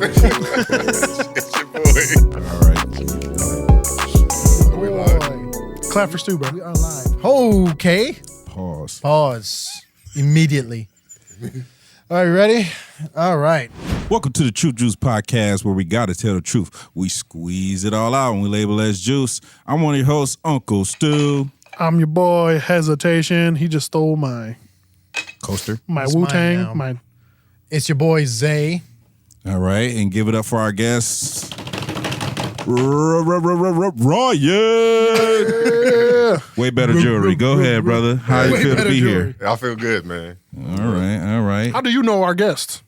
It's your boy. All right. Are we live? Clap for Stu, bro. We are live. Okay. Pause. Immediately. All right, ready? All right. Welcome to the Truth Juice Podcast, where we gotta tell the truth. We squeeze it all out and we label it as juice. I'm one of your hosts, Uncle Stu. I'm your boy, Hesitation. He just stole my Coaster. Wu-Tang. mine now. My It's your boy, Zay. All right, and give it up for our guests. Ryan. Way better jewelry. Go ahead, brother. How you feel to be here? I feel good, man. All right. How do you know our guest?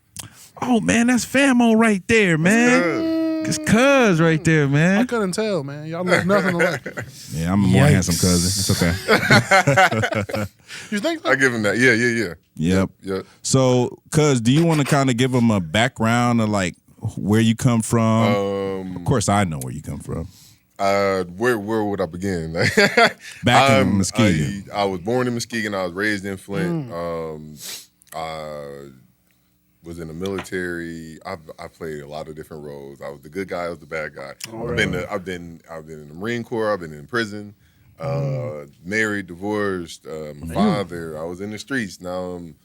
Oh, man, that's Famo right there, man. It's Cuz right there, I man. couldn't tell, man. Y'all look nothing alike. Yeah, I'm a more Yikes. handsome cousin. It's okay. You think? I give him that. Yeah. Yep. So, Cuz, do you want to kind of give them a background of like where you come from? Of course, I know where you come from. Where would I begin? Back in Muskegon. I was born in Muskegon. I was raised in Flint. I was in the military. I played a lot of different roles. I was the good guy. I was the bad guy. I've been in the Marine Corps. I've been in prison. Married, divorced. My father. I was in the streets. Now I'm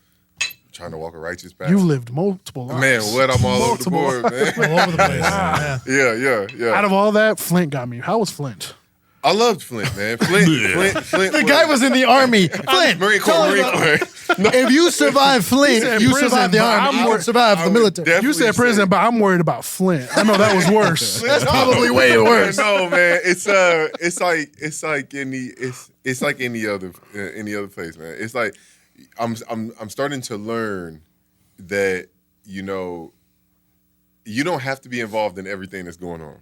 trying to walk a righteous path. You lived multiple lives. Man, what? I'm all over the board, man. All over the place. Yeah. Yeah. Out of all that, Flint got me. How was Flint? I loved Flint, man. Flint. The guy was in the Army. Flint. Marine tell Corps. us about- If you survive Flint, said you prison, survive the but Army. I'm You more- survive the military. definitely You said prison, say- but I'm worried about Flint. I know that was worse. That's probably way worse. No, man. It's like any other place, man. It's like I'm starting to learn that, you know, you don't have to be involved in everything that's going on.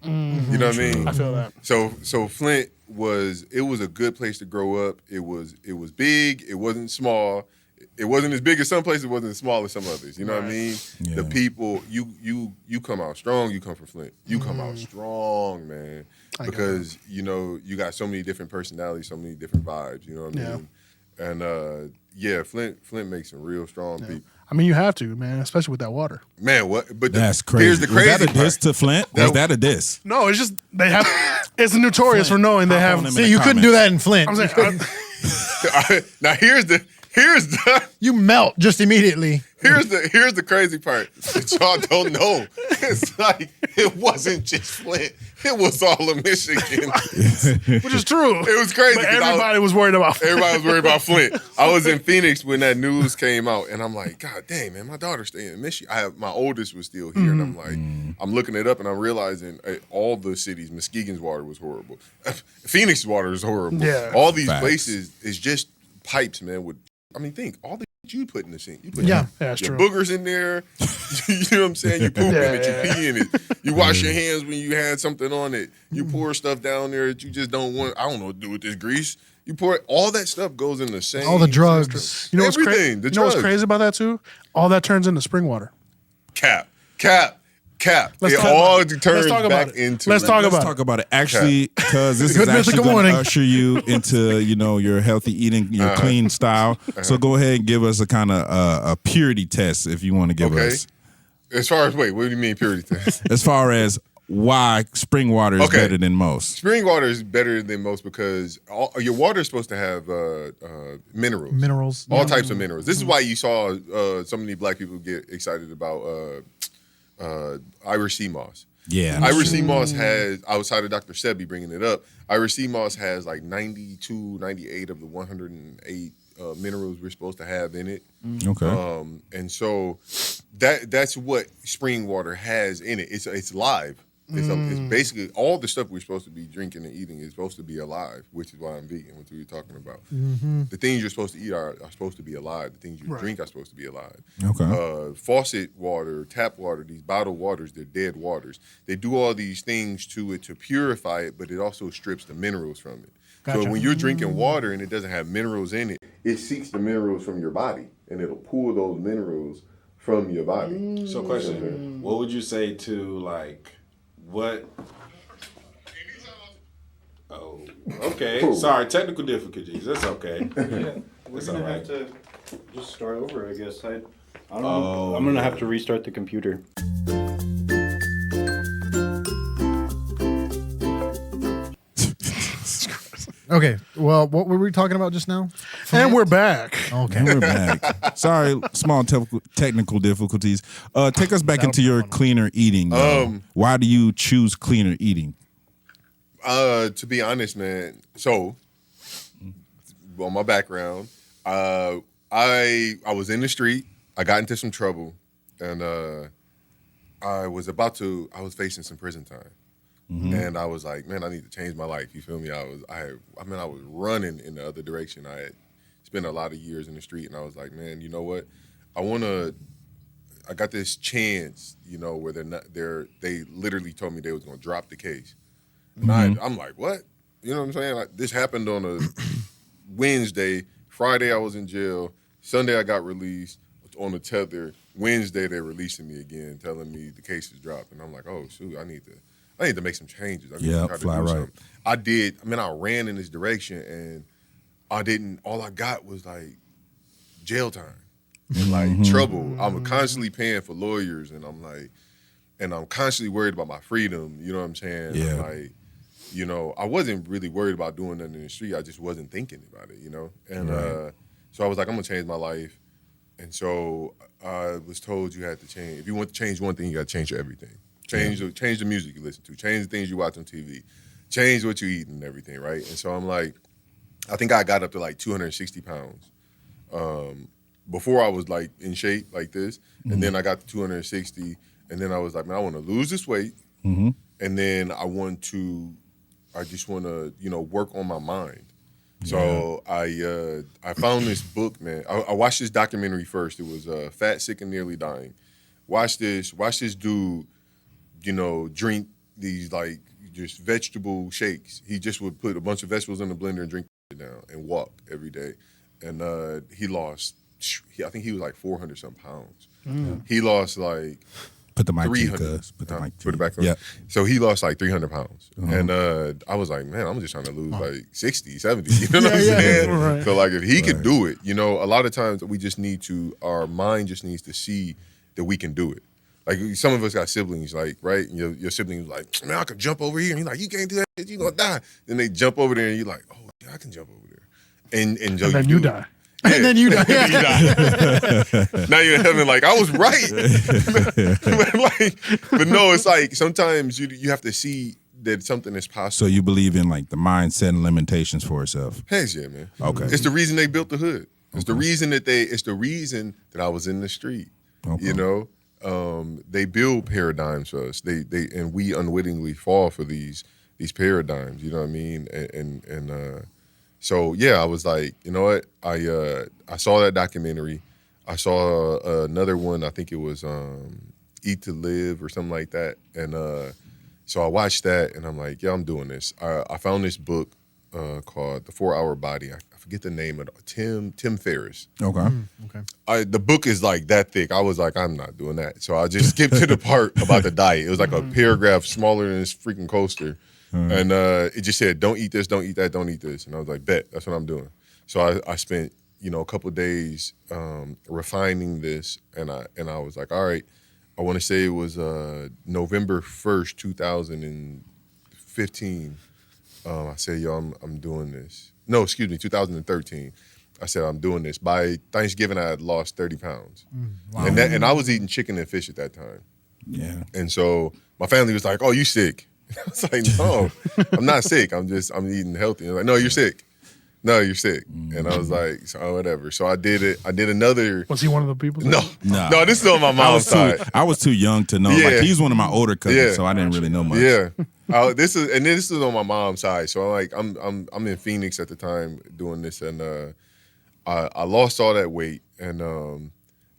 You know what I mean? I feel that. So Flint was a good place to grow up. It was big. It wasn't small. It wasn't as big as some places. It wasn't as small as some others. You know what I mean? Yeah. The people, you come out strong. You come from Flint. You come out strong, man. Because you know you got so many different personalities, so many different vibes. You know what I mean? And Flint makes some real strong people. I mean, you have to, man, especially with that water. Man, what? But That's crazy. Here's the crazy Was that a diss part. to Flint? Was that a diss? No, it's just they have. It's notorious for knowing they Hop on have. them in See, you couldn't do that in Flint. I'm saying, Now here's the You melt just immediately. here's the crazy part that y'all don't know. It's like it wasn't just Flint. It was all of Michigan. which is true. It was crazy. But 'cause everybody was worried about Flint. Everybody was worried about Flint. I was in Phoenix when that news came out, and I'm like, God dang, man, my daughter's staying in Michigan. My oldest was still here, and I'm like, I'm looking it up, and I'm realizing all the cities, Muskegon's water was horrible. Phoenix's water is horrible. Yeah. All these Facts. places is just pipes, man. Think all the you put in the sink. You put Yeah. That's your true. boogers in there. You know what I'm saying? You poop in it. You pee in it. You wash your hands when you had something on it. You pour stuff down there that you just don't want. I don't know what to do with this grease. You pour it. All that stuff goes in the same. All the drugs. You know what's Everything. crazy? You know what's crazy about that too? All that turns into spring water. Cap. Let's It talk all about it. turns Let's talk about back it. into. Let's talk Let's about talk about it. Actually, because this is Good actually mythical going to morning. usher you into, you know, your healthy eating, your clean style. So go ahead and give us a kind of a purity test if you want to give Okay. us. As far as what do you mean purity test? As far as why spring water is Okay. better than most. Spring water is better than most because your water is supposed to have minerals. Minerals. All types of minerals. This is why you saw so many black people get excited about Irish sea moss. Yeah. Irish sea moss has, outside of Dr. Sebi bringing it up, Irish sea moss has like 92, 98 of the 108 minerals we're supposed to have in it. Okay. And so that's what spring water has in it. It's live. It's basically all the stuff we're supposed to be drinking and eating is supposed to be alive, which is why I'm vegan, which we were talking about. The things you're supposed to eat are supposed to be alive. The things you drink are supposed to be alive. Okay. Faucet water, tap water, these bottled waters, they're dead waters. They do all these things to it to purify it, but it also strips the minerals from it. So when you're drinking water and it doesn't have minerals in it, it seeks the minerals from your body, and it'll pull those minerals from your body. So question, what would you say to like what? Oh, okay. Cool. Sorry, technical difficulties. That's okay. Yeah, we're That's gonna all right. have to just start over, I guess. I don't know. I'm gonna have to restart the computer. Okay. Well, what were we talking about just now? And we're back. Okay. And we're back. Sorry, small technical difficulties. Take us back into your cleaner eating. Why do you choose cleaner eating? To be honest, man. So, on my background, I was in the street. I got into some trouble, and I was facing some prison time. And I was like, man, I need to change my life. You feel me? I was running in the other direction. I had spent a lot of years in the street, and I was like, man, you know what? I got this chance, where they literally told me they was gonna drop the case. And I'm like, what? You know what I'm saying? Like, this happened on a Wednesday. Friday I was in jail. Sunday I got released on a tether. Wednesday they're releasing me again, telling me the case is dropped. And I'm like, oh shoot, I need to make some changes. I need to try to do something. I did. I mean, I ran in this direction, and all I got was like jail time and like trouble. I'm constantly paying for lawyers, and I'm constantly worried about my freedom. You know what I'm saying? Yeah. Like, I wasn't really worried about doing nothing in the street. I just wasn't thinking about it, And so I was like, I'm gonna change my life. And so I was told you had to change. If you want to change one thing, you got to change everything. Change the music you listen to. Change the things you watch on TV. Change what you eat and everything, right? And so I'm like, I think I got up to like 260 pounds. Before I was like in shape like this, and then I got to 260, and then I was like, man, I want to lose this weight, and then I just want to, work on my mind. So I found this book, man. I watched this documentary first. It was Fat, Sick, and Nearly Dying. Watch this dude, drink these like just vegetable shakes. He just would put a bunch of vegetables in the blender and drink it down and walk every day. And he lost, I think he was like 400 some pounds. He lost like Put the mic to you, 300. cuz. Put the mic to Put it back on. Yeah. So he lost like 300 pounds. And I was like, man, I'm just trying to lose like 60, 70. You know what I'm saying? Right. So like if he could do it, a lot of times we just need our mind just needs to see that we can do it. Like some of us got siblings, like, right? And your siblings like, man, I could jump over here. And you're like, you can't do that, you're gonna die. Then they jump over there and you're like, oh yeah, I can jump over there. And so And then you die. Yeah. And then you die. And then you die. Now you're in heaven like, I was right. but no, it's like sometimes you have to see that something is possible. So you believe in like the mindset and limitations for itself? Heck yeah, man. Okay. It's the reason they built the hood. It's the reason that I was in the street. Okay. They build paradigms for us. And we unwittingly fall for these paradigms. You know what I mean? And so yeah, I was like, you know what? I saw that documentary. I saw another one. I think it was Eat to Live or something like that. And so I watched that, and I'm like, yeah, I'm doing this. I found this book called The 4 Hour Body. I forget the name of it. Tim Ferriss. Okay. Okay. The book is like that thick. I was like, I'm not doing that. So I just skipped to the part about the diet. It was like a paragraph smaller than this freaking coaster. And it just said, don't eat this, don't eat that, don't eat this. And I was like, bet, that's what I'm doing. So I spent, a couple of days refining this, and I was like, all right, I want to say it was November 1st, 2015. I said, yo, I'm doing this. No, excuse me, 2013. I said, I'm doing this. By Thanksgiving, I had lost 30 pounds. Wow. And I was eating chicken and fish at that time. Yeah. And so my family was like, oh, you sick? I was like, no, I'm not sick. I'm eating healthy. They're like, no, you're sick. No, you're sick. And I was like, so whatever. So I did it. I did another. Was he one of the people? No, this is on my mom's side. I was too young to know. Yeah. Like he's one of my older cousins, Yeah. so I didn't really know much. Yeah. This is on my mom's side. So I'm in Phoenix at the time doing this, and I lost all that weight, and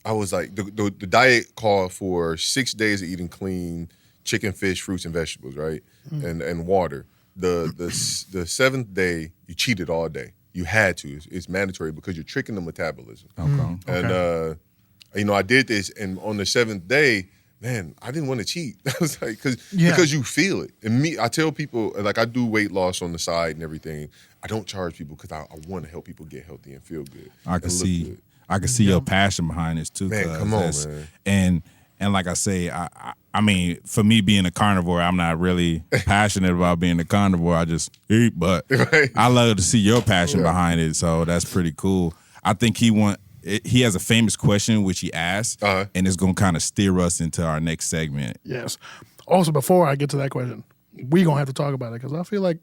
I was like, the diet called for 6 days of eating clean chicken, fish, fruits, and vegetables, right, and water. The seventh day, you cheated all day. You had to. It's mandatory because you're tricking the metabolism. Okay. And I did this, and on the seventh day, man, I didn't want to cheat. I was like, because you feel it. And I tell people, like, I do weight loss on the side and everything. I don't charge people because I want to help people get healthy and feel good. I can see your passion behind this too. Man, come on, man. And like I say, I mean, for me being a carnivore, I'm not really passionate about being a carnivore. I just eat, but Right. I love to see your passion Yeah. behind it. So that's pretty cool. I think he has a famous question which he asked, Uh-huh. and it's gonna kind of steer us into our next segment. Yes. Also, before I get to that question, we gonna have to talk about it because I feel like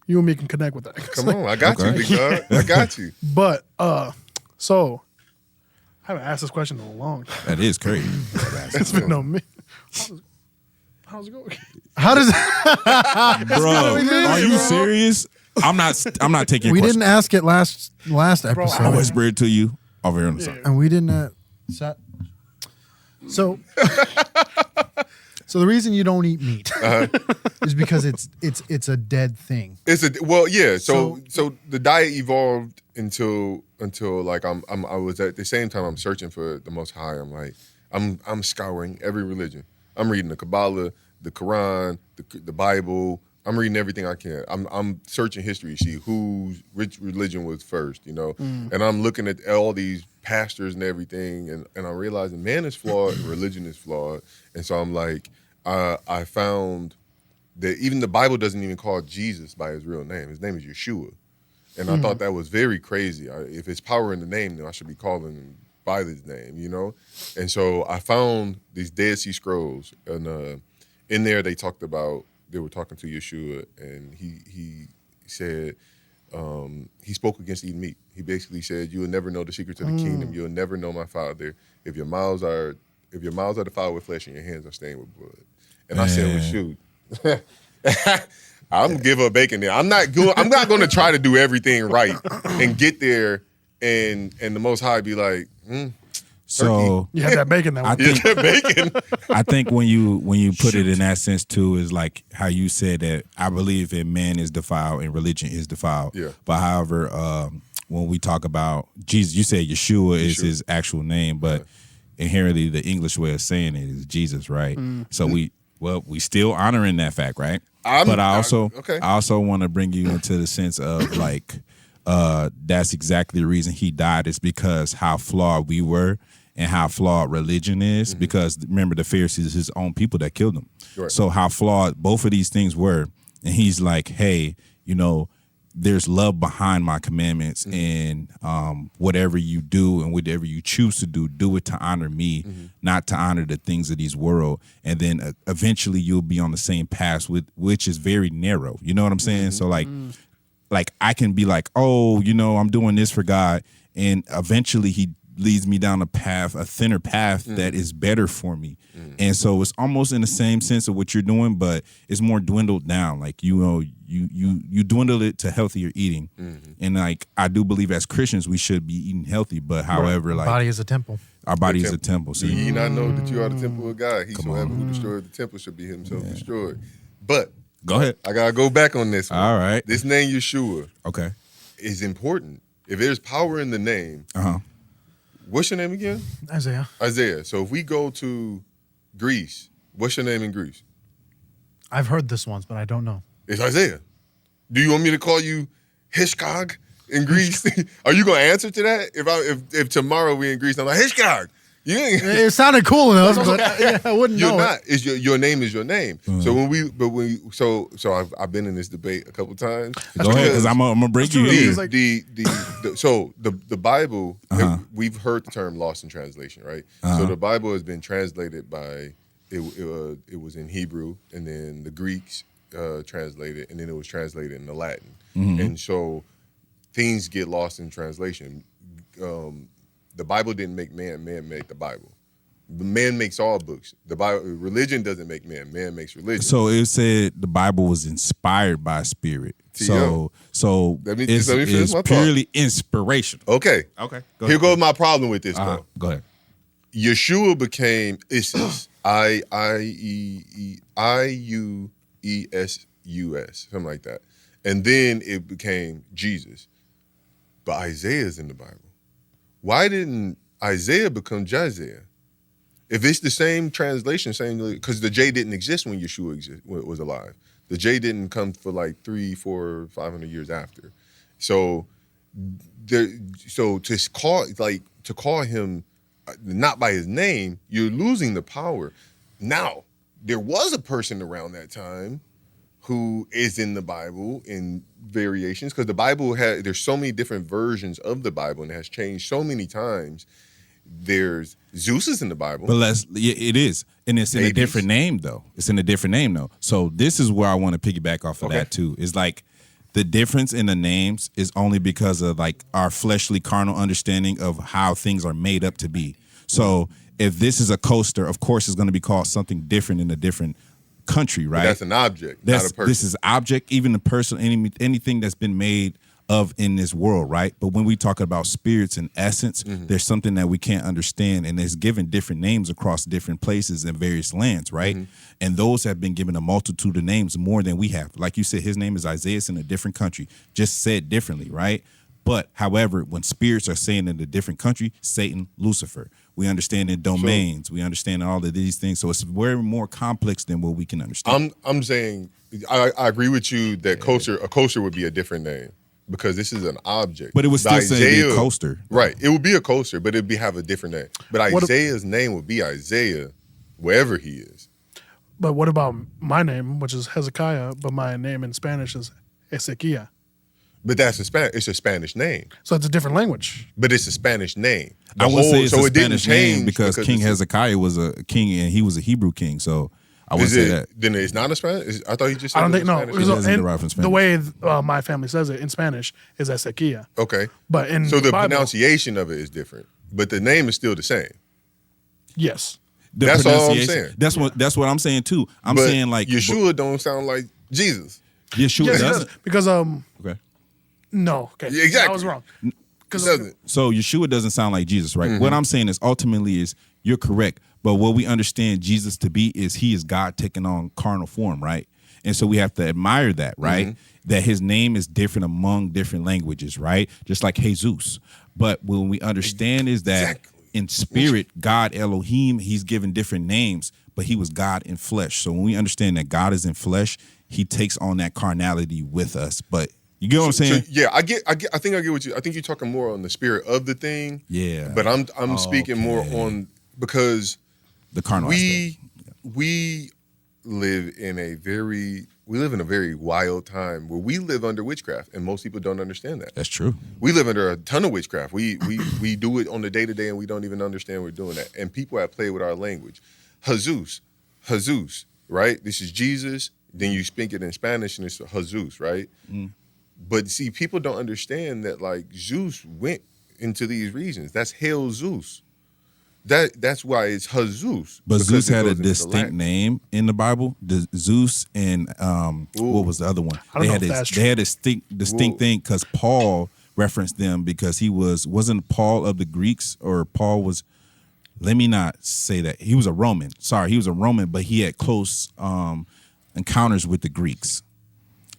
you and me can connect with that. Come on, I got you, Okay. big dog. I got you. But so I haven't asked this question in a long time. That is crazy. It's been a minute. How's it going? How does Bro, minutes, are you bro. serious? I'm not taking your we question. didn't ask it last episode, I whispered it to you over here on the side. and we didn't. So, so the reason you don't eat meat is because it's a dead thing. So the diet evolved until like I was at the same time I'm searching for the Most High. I'm like I'm scouring every religion. I'm reading the Kabbalah, the Quran, the Bible. I'm reading everything I can. I'm searching history, see which religion was first, and I'm looking at all these pastors and everything, and I'm realizing man is flawed and religion is flawed, and so I'm like, I found that even the Bible doesn't even call Jesus by his real name. His name is Yeshua, and I thought that was very crazy. If it's power in the name, then I should be calling him by his name, And so I found these Dead Sea Scrolls, and in there they were talking to Yeshua, and he said he spoke against eating meat. He basically said, "You will never know the secrets of the kingdom. You will never know my Father if your mouths are defiled with flesh and your hands are stained with blood." And I said, "Well, shoot, I'm give up bacon there. I'm not going to try to do everything right and get there, and the Most High be like." So You had that bacon that I one. think Bacon. I think when you put it in that sense too, is like how you said that I believe that man is defiled and religion is defiled. Yeah. But however, when we talk about Jesus, you said Yeshua is his actual name, but inherently the English way of saying it is Jesus, right? So we still honoring that fact, right? But I also want to bring you into the sense of like that's exactly the reason he died, is because how flawed we were and how flawed religion is. Because remember, the Pharisees, his own people that killed him. Right. So how flawed both of these things were. And he's like, hey, there's love behind my commandments, and whatever you do and whatever you choose to do it to honor me, not to honor the things of this world. And then eventually you'll be on the same path which is very narrow. You know what I'm saying? So like I can be like, oh, I'm doing this for God, and eventually he leads me down a thinner path that is better for me. And so it's almost in the same sense of what you're doing, but it's more dwindled down. Like, you dwindle it to healthier eating. And like, I do believe as Christians, we should be eating healthy, but however, like Body is a temple. our body is a temple. So Do you not know that you are the temple of God? Whosoever who destroyed the temple should be himself destroyed. But go ahead. I gotta go back on this one. All right. This name Yeshua Okay. is important. If there's power in the name, what's your name again? Isaiah. Isaiah. So if we go to Greece, what's your name in Greece? I've heard this once, but I don't know. It's Isaiah. Do you want me to call you Hishkog in Greece? Are you gonna answer to that? If tomorrow we in Greece, I'm like Hishkog. You ain't. It sounded cool enough, but I wouldn't You're know not. it. It's your name is your name. So I've been in this debate a couple times. Go ahead, because I'm gonna bring you It's in. like- The Bible, we've heard the term lost in translation, right? So the Bible has been translated by it was in Hebrew, and then the Greeks translated, and then it was translated into Latin, and so things get lost in translation. The Bible didn't make man; man made the Bible. The man makes all books. The Bible, religion doesn't make man; man makes religion. So it said the Bible was inspired by spirit. So Let me it's finish my thought. purely inspirational. Okay, Okay. here goes my problem with this, though. Go ahead. Yeshua became Isus, IUESUS, something like that, and then it became Jesus. But Isaiah's in the Bible. Why didn't Isaiah become Jaziah? If it's the same translation, because the J didn't exist when Yeshua was alive. The J didn't come for like 300, 400, 500 years after. So to call him not by his name, you're losing the power. Now, there was a person around that time who is in the Bible in variations, because the Bible there's so many different versions of the Bible and it has changed so many times. There's Zeus is in the Bible. But it is. And it's in a different name though. It's in a different name though. So this is where I want to piggyback off of that too. It's like the difference in the names is only because of like our fleshly carnal understanding of how things are made up to be. So if this is a coaster, of course it's going to be called something different in a different country, right? But that's an object, not a person. This is object, even the person, anything that's been made of in this world, right? But when we talk about spirits and essence, there's something that we can't understand, and it's given different names across different places in various lands, right? And those have been given a multitude of names more than we have. Like you said, his name is Isaiah. It's in a different country, just said differently, right? But however, when spirits are saying in a different country, Satan, Lucifer, we understand in domains, we understand all of these things. So it's very more complex than what we can understand. I'm saying I agree with you that a coaster would be a different name, because this is an object. But it would still say a coaster. Right. It would be a coaster, but it'd have a different name. But Isaiah's name would be Isaiah wherever he is. But what about my name, which is Hezekiah, but my name in Spanish is Ezequiel? But it's a Spanish name. So it's a different language. But it's a Spanish name. I would say it's a Spanish name change because King Hezekiah was a king and he was a Hebrew king. So I would say that. Then it's not a Spanish? I thought you just said I don't think, no. Spanish. It doesn't derive from Spanish. The way my family says it in Spanish is Ezequiel. Okay. But in so the Bible, pronunciation of it is different, but the name is still the same. Yes. That's all I'm saying. That's what I'm saying too. I'm saying like Yeshua don't sound like Jesus. Yeshua Yes, it doesn't. does. Because Okay. no, okay, Yeah, exactly. I was wrong. Because Doesn't. So Yeshua doesn't sound like Jesus, right? What I'm saying is ultimately is you're correct, but what we understand Jesus to be is he is God taking on carnal form, right? And so we have to admire that, right? That his name is different among different languages, right? Just like Jesus. But when we understand is that in spirit, God Elohim, he's given different names, but he was God in flesh. So when we understand that God is in flesh, he takes on that carnality with us. But you get what I'm saying? So, yeah, I think I get what you. I think you're talking more on the spirit of the thing. Yeah. But I'm speaking more on, because The carnal aspect. we live in a very wild time where we live under witchcraft, and most people don't understand that. That's true. We live under a ton of witchcraft. We do it on the day-to-day, and we don't even understand we're doing that. And people have played with our language. Jesus, right? This is Jesus. Then you speak it in Spanish, and it's Jesus, right? But see, people don't understand that like Zeus went into these regions. That's Hail Zeus. That's why it's Jesus. But Zeus had a goes into the distinct Latin. name in the Bible. Zeus and what was the other one? I don't know if that's They had a distinct thing because Paul referenced them because he wasn't Paul of the Greeks, or Paul was. Let me not say that he was a Roman. Sorry, he was a Roman, but he had close encounters with the Greeks.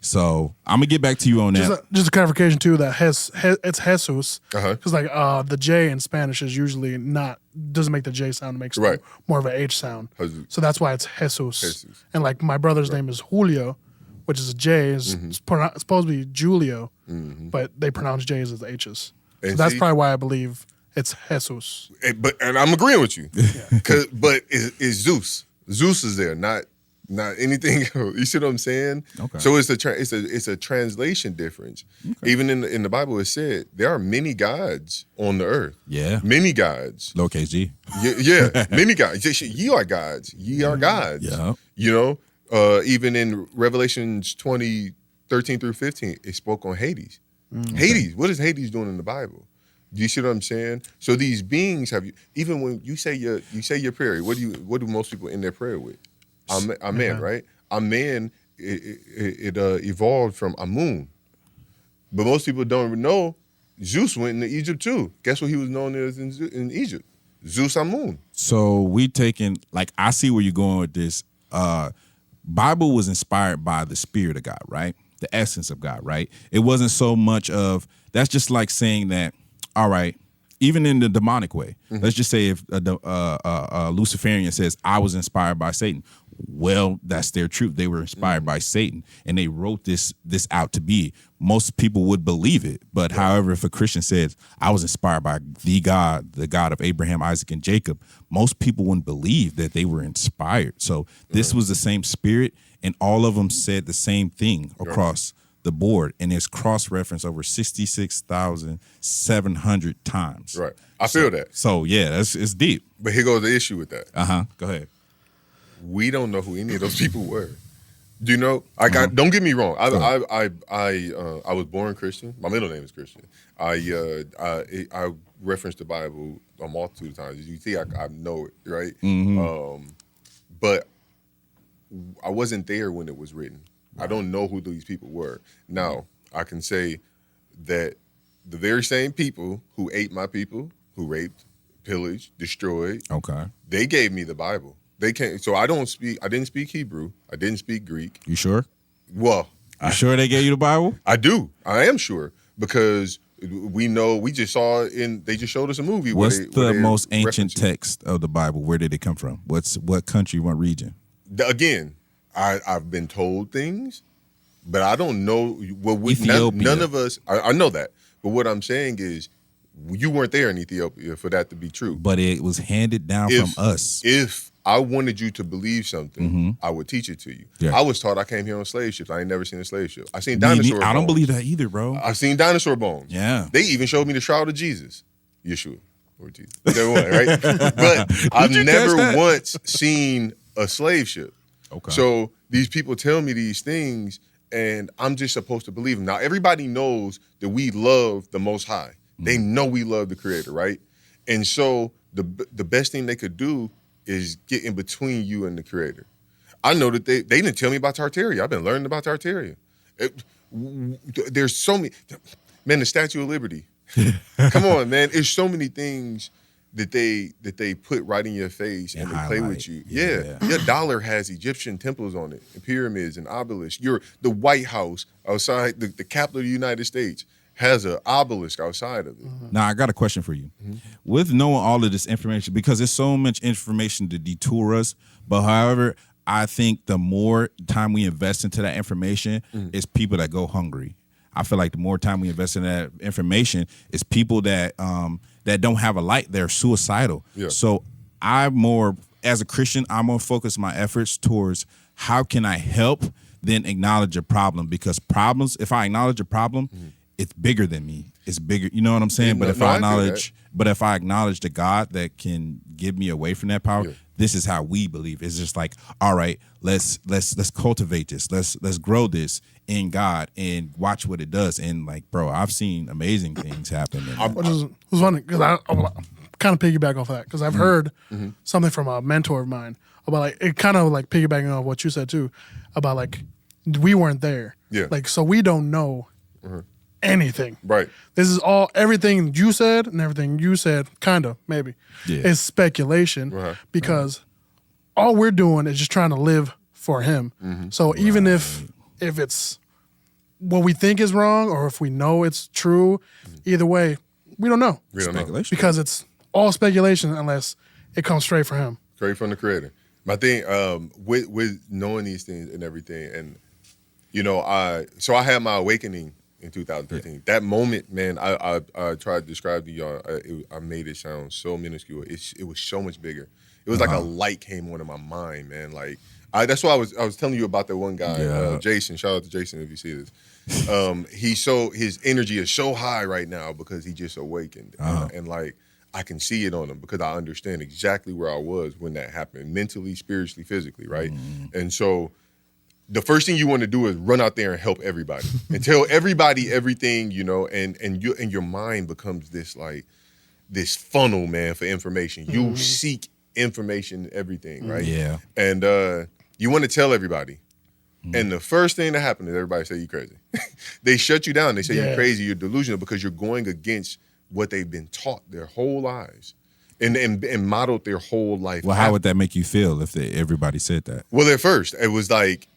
So I'm gonna get back to you on that. just a clarification too that it's Jesus, Uh-huh. because like the J in Spanish is usually doesn't make the J sound, it makes Right. more of an H sound. Jesus. So that's why it's Jesus. Jesus. And like my brother's name is Julio, which is a J, is Mm-hmm. it's supposed to be Julio, but they pronounce J's as H's. So And that's see- probably why I believe it's Jesus. And I'm agreeing with you. But it's Zeus. Zeus is there, not anything else. You see what I'm saying? Okay. So it's a translation difference. Even in the Bible, it said there are many gods on the earth. Yeah. Many gods. Lowercase g. Yeah, many gods. Ye are gods. Ye are gods. Yeah. You know, even in Revelations 20:13 through 15, it spoke on Hades. Hades. What is Hades doing in the Bible? Do you see what I'm saying? So these beings even when you say your prayer, what do most people end their prayer with? Amen, right? Amen. It evolved from Amun, but most people don't even know Zeus went into Egypt too. Guess what he was known as in Egypt? Zeus Amun. So we taking, like, I see where you're going with this. Bible was inspired by the spirit of God, right? The essence of God, right? It wasn't so much of, that's just like saying that, all right, even in the demonic way, let's just say if a Luciferian says, I was inspired by Satan. well, that's their truth. They were inspired by Satan, and they wrote this out to be. Most people would believe it, but however, if a Christian says, I was inspired by the God of Abraham, Isaac, and Jacob, most people wouldn't believe that they were inspired. So this was the same spirit, and all of them said the same thing across the board, and it's cross-referenced over 66,700 times. Right. I feel that. So yeah, it's deep. But here goes the issue with that. Go ahead. We don't know who any of those people were. Do you know? Don't get me wrong. I was born Christian. My middle name is Christian. I reference the Bible a multitude of times. As you see, I know it, right? But I wasn't there when it was written. I don't know who these people were. Now, I can say that the very same people who ate my people, who raped, pillaged, destroyed, they gave me the Bible. They can't. So I didn't speak Hebrew. I didn't speak Greek. You sure? Well, You sure they gave you the Bible? I do. I am sure because we know. We just saw they just showed us a movie. What's the most ancient text of the Bible? Where did it come from? What country? What region? Again, I've been told things, but I don't know. Well, Ethiopia. None of us. I know that, but what I'm saying is, you weren't there in Ethiopia for that to be true. But it was handed down from us. If I wanted you to believe something, I would teach it to you. Yeah. I was taught I came here on slave ships. I ain't never seen a slave ship. I seen dinosaur bones. I don't believe that either, bro. I've seen dinosaur bones. Yeah. They even showed me the shroud of Jesus. Yeshua. Or Jesus. Either one, right? But I've never once seen a slave ship. Okay. So these people tell me these things, and I'm just supposed to believe them. Now, everybody knows that we love the Most High. They know we love the Creator, right? And so the best thing they could do is get in between you and the Creator. I know that they didn't tell me about Tartaria. I've been learning about Tartaria. There's so many, man. The Statue of Liberty. Come on, man. There's so many things that they put right in your face and they play with you. Yeah. Your dollar has Egyptian temples on it, and pyramids and obelisks. The White House outside the capital of the United States has an obelisk outside of it. Now, I got a question for you. With knowing all of this information, because there's so much information to detour us, but however, I think the more time we invest into that information, it's people that go hungry. I feel like the more time we invest in that information, it's people that that don't have a light. They're suicidal. Yeah. So as a Christian, I'm more focused my efforts towards how can I help than acknowledge a problem, because problems, if I acknowledge a problem, it's bigger than me. It's bigger. You know what I'm saying? But if I acknowledge the God that can give me away from that power, this is how we believe. It's just like, all right, let's cultivate this. Let's grow this in God and watch what it does. And like, bro, I've seen amazing things happen. It was funny because I kind of piggyback off of that, because I've heard something from a mentor of mine about like it kind of like piggybacking off what you said too about like we weren't there. Yeah. Like, so we don't know anything. Right. This is everything you said and everything you said, kind of, maybe, is speculation because all we're doing is just trying to live for him. So even if it's what we think is wrong or if we know it's true, either way, we don't know. We don't know. Because it's all speculation unless it comes straight from him. Straight from the Creator. My thing, with knowing these things and everything, and I had my awakening in 2013. Yeah. That moment, man, I tried to describe to y'all. I made it sound so minuscule. It was so much bigger. It was like a light came on in my mind, man. Like that's why I was telling you about that one guy, Jason. Shout out to Jason if you see this. His energy is so high right now because he just awakened, and like I can see it on him because I understand exactly where I was when that happened, mentally, spiritually, physically, right? And so the first thing you want to do is run out there and help everybody and tell everybody everything, and your mind becomes this funnel, man, for information. You seek information, everything, right? Yeah. And you want to tell everybody. And the first thing that happens is everybody say you crazy. They shut you down. They say you're crazy, you're delusional, because you're going against what they've been taught their whole lives and modeled their whole life. Well, how would that make you feel if everybody said that? Well, at first, it was like,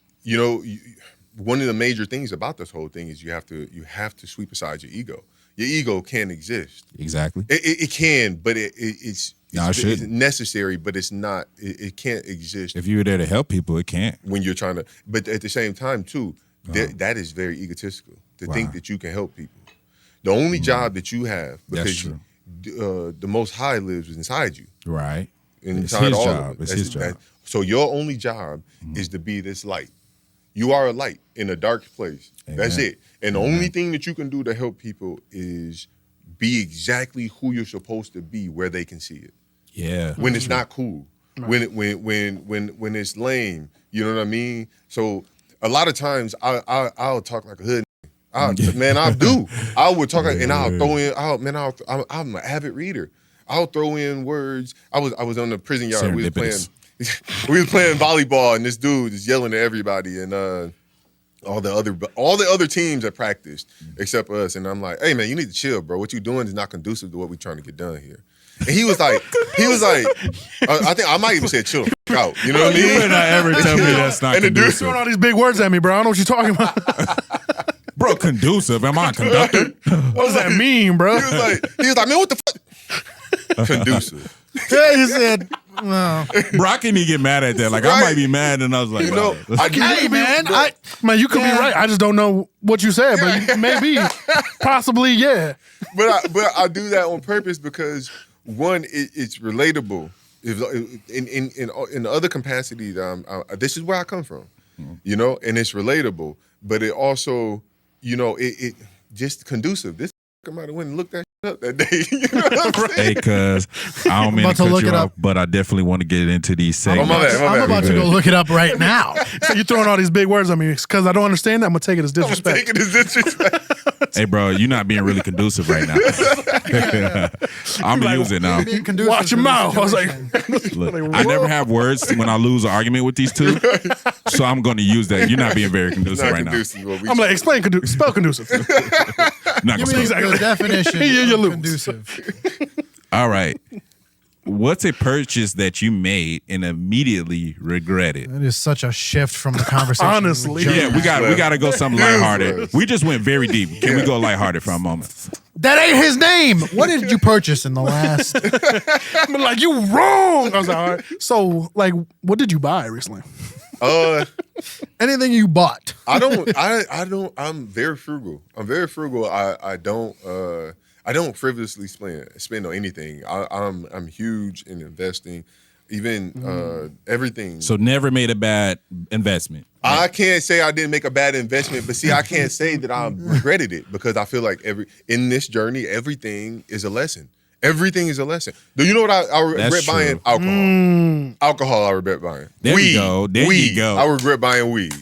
one of the major things about this whole thing is you have to sweep aside your ego. Your ego can't exist. Exactly. It can, but it's it's necessary, but it's not. It can't exist If you were there to help people, it can't. when you're trying to. But at the same time, too, that is very egotistical to think that you can help people. The only job that you have, because the Most High lives inside you. Right. Inside it's his all job. of it. It's his job. So your only job is to be this light. You are a light in a dark place. Amen. That's it. And the only thing that you can do to help people is be exactly who you're supposed to be, where they can see it. Yeah. When it's not cool, when it's lame, you know what I mean. So a lot of times I'll talk like a hood. I would talk and I'll throw in. I'm an avid reader. I'll throw in words. I was on the prison yard. We was playing volleyball, and this dude is yelling at everybody, and all the other teams that practiced except us. And I'm like, hey man, you need to chill, bro. What you doing is not conducive to what we're trying to get done here. And he was like, I think I might even say chill out. You know what I mean? You better not ever tell me that's not And the dude conducive. Throwing all these big words at me, bro. I don't know what you're talking about. Bro, conducive. Am I a conductor? What does that mean, bro? He was like, man, what the fuck? Conducive. Yeah, he said, well, Bro, I can't even get mad at that. Like, I might be mad, and I was like, You know, hey, man, Man, you could be right. I just don't know what you said, but maybe, possibly, yeah. But I do that on purpose because one, it's relatable. If in the other capacity that this is where I come from, you know, and it's relatable. But it also, you know, it just conducive. This might have went and looked that shit up that day. You know what I'm saying? hey, cuz, I don't mean to cut you off, but I definitely want to get into these segments. my bad. I'm about to go look it up right now. So you're throwing all these big words at me because I don't understand that. I'm going to take it as I'm disrespect. taking this disrespect. Hey, bro, you're not being really conducive right now. I'm going to use it now. Being conducive Watch your to the mouth. I was like, situation. Look, I never have words when I lose an argument with these two, so I'm going to use that. You're not being very conducive Not right conducive. Well, I'm like, explain, spell conducive. now. Not Give gonna me spell. the definition You of lose. conducive. All right. What's a purchase that you made and immediately regretted? That is such a shift from the conversation. Honestly. Yeah, we got to go something lighthearted. We just went very deep. Can we go lighthearted for a moment? That ain't his name. What did you purchase in the last? I'm like, you wrong. I was like, all right. So, like, what did you buy recently? Anything you bought? I don't. I'm very frugal. I don't frivolously spend on anything. I'm huge in investing, even everything. So never made a bad investment. I can't say I didn't make a bad investment, but see, I can't say that I regretted it because I feel like in this journey, everything is a lesson. Everything is a lesson. Do you know what I regret That's buying? true. Alcohol. Alcohol I regret buying. There weed. you go. There weed. you go. I regret buying weed.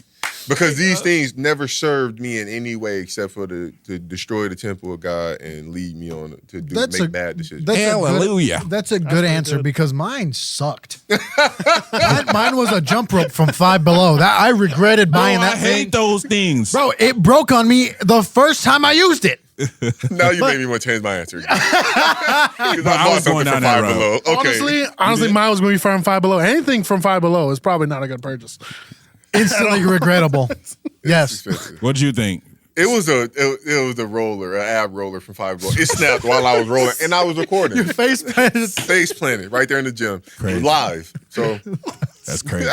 Because these things never served me in any way except for to destroy the temple of God and lead me on to make bad decisions. Hallelujah. That's a good answer because mine sucked. Mine was a jump rope from Five Below. That I regretted buying Bro, that I thing. hate those things. Bro, it broke on me the first time I used it. Now you made me want to change my answer. Because I was going down that road. Okay. Honestly, mine was going to be from Five Below. Anything from Five Below is probably not a good purchase. Instantly regrettable. Yes. Expensive. What'd you think? It was a roller, an ab roller from Five Below. It snapped while I was rolling, and I was recording. Face planted. Face planted right there in the gym, Crazy. live. So That's crazy.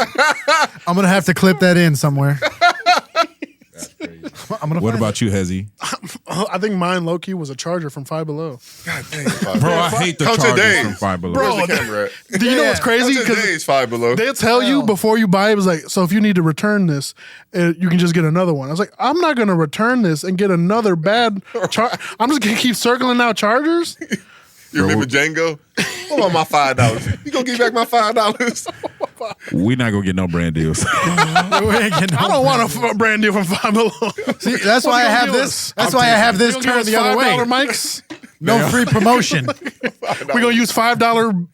I'm gonna have to clip that in somewhere. That's crazy. I'm gonna. What find about you, Hezzy? I think mine, low key, was a charger from Five Below. God dang, Five Bro, Below. I hate the Count your charges days. from Five Below. Bro, Where's the camera at? Do you know what's Count crazy? your Because days, Five Below. they'll tell you before you buy it, was like, so if you need to return this, you can just get another one. I was like, I'm not going to return this and get another bad I'm just going to keep circling out chargers. You remember Django? What about my $5? You gonna give back my $5? We not gonna get no brand deals. I don't want a brand deal from Five Below. See, that's why I have this. That's why I have this turned the other way. $5 mics. No free promotion. We're gonna use $5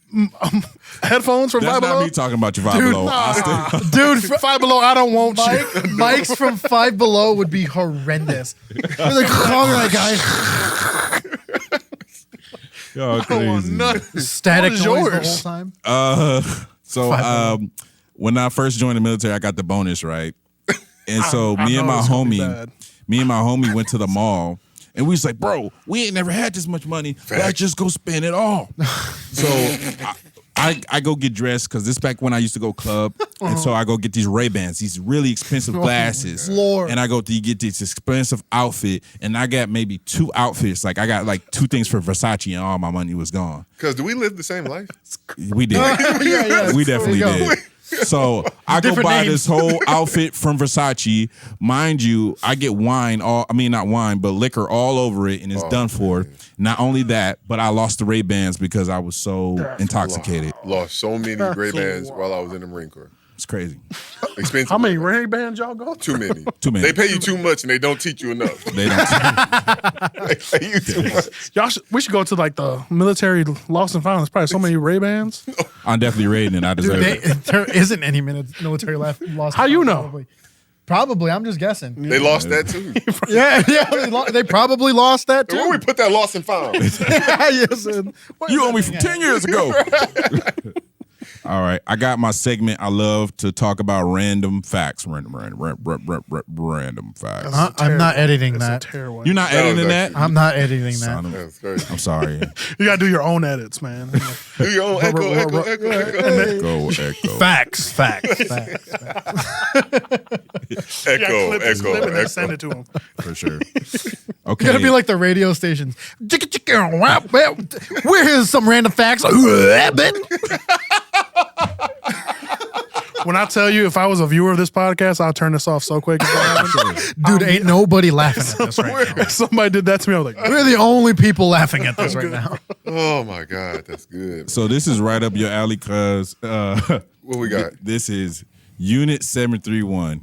headphones from That's Five not Below. me talking about your Five Below. Austin. Dude, Five Below, I don't want you. Mics from Five Below would be horrendous. You're like, call that guy. Y'all crazy. Static What is noise yours? the whole time. So when I first joined the military, I got the bonus, right? And so I me and know my it's gonna be homie bad. went to the mall, And we was like, bro, we ain't never had this much money. Let's just go spend it all. So I go get dressed because this back when I used to go club. And so I go get these Ray-Bans, these really expensive glasses. Lord. And I go to get this expensive outfit. And I got maybe 2 outfits. Like I got like 2 things for Versace and all my money was gone. Because do we live the same life? We did. Yeah. We definitely There you go. did. So I go Different buy names. this whole outfit from Versace. Mind you, I get not wine, but liquor all over it, and it's done for. Man. Not only that, but I lost the Ray-Bans because I was so intoxicated. Lost so many Ray-Bans while I was in the Marine Corps. It's crazy. Expensive. How many Ray-Bans y'all go? Too many. Too many. They pay you too much and they don't teach you enough. They don't. They pay you too much. We should go to like the military lost and found. There's probably so many Ray-Bans. I'm definitely rating it. I deserve it. There isn't any military lost. How you know? Probably. I'm just guessing. They lost that too. Yeah. They probably lost that Where too. we put that lost and found? Yes. and- what You is owe me that from thing 10 years ago. All right. I got my segment. I love to talk about random facts. Random facts. I'm not editing That's a that. terrible. You're not That was editing that? actually- I'm not editing Son that. of- That's crazy. I'm sorry. You gotta do your own edits, man. Do your own echo. Echo. Facts. You gotta clip this Echo. clip and then send it to him. For sure. You Okay. gotta be like the radio stations. Here's some random facts. When I tell you, if I was a viewer of this podcast, I'll turn this off so quick. Dude, ain't nobody laughing at this right now. If somebody did that to me, I was like, We're the only people laughing at this right now. Oh my God, that's good. So this is right up your alley, cuz What we got? this is Unit 731.